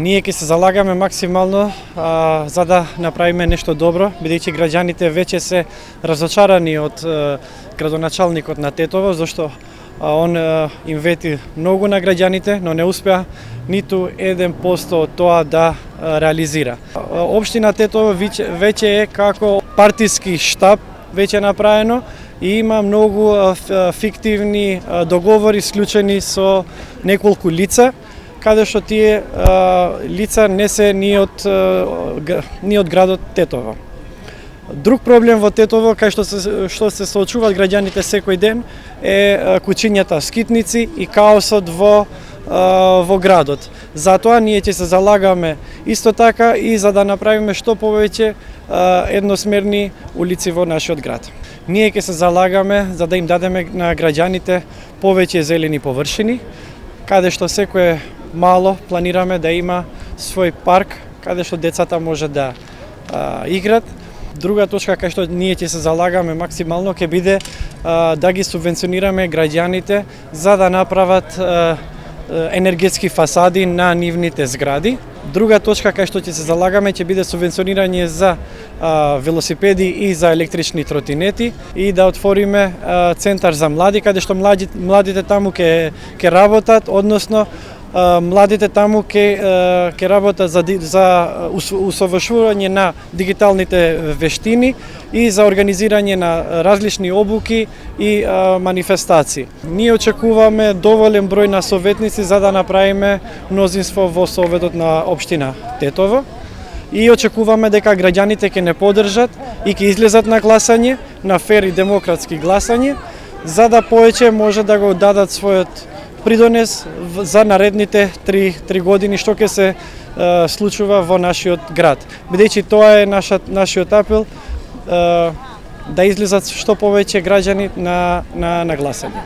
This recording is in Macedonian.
Ние ќе се залагаме максимално за да направиме нешто добро, бидејќи граѓаните веќе се разочарани од градоначалникот на Тетово, зашто он им вети многу на граѓаните, но не успеа ниту 1% од тоа да реализира. Општина Тетово веќе е како партиски штаб, веќе направено и има многу фиктивни договори склучени со неколку лица, каде што тие лица не се ни од градот Тетово. Друг проблем во Тетово, кај што се соочуваат граѓаните секој ден, е кучињата скитници и каосот во градот. Затоа ние ќе се залагаме исто така и за да направиме што повеќе едносмерни улици во нашиот град. Ние ќе се залагаме за да им дадеме на граѓаните повеќе зелени површини, каде што секое мало планираме да има свој парк каде што децата може да играт. Друга точка кај што ние ќе се залагаме максимално ќе биде да ги субвенционираме граѓаните за да направат енергетски фасади на нивните згради. Друга точка кај што ќе се залагаме ќе биде субвенционирање за велосипеди и за електрични тротинети и да отвориме центар за млади каде што младите таму ќе работат, односно младите таму ќе работат за усовршување на дигиталните вештини и за организирање на различни обуки и манифестации. Ние очекуваме доволен број на советници за да направиме мнозинство во Советот на општина Тетово и очекуваме дека граѓаните ќе не поддржат и ќе излезат на гласање, на фер и демократски гласање, за да повеќе може да го дадат својот придонес за наредните 3 години што ќе се случува во нашиот град. Бидејќи тоа е нашиот апел да излезат што повеќе граѓани на гласање.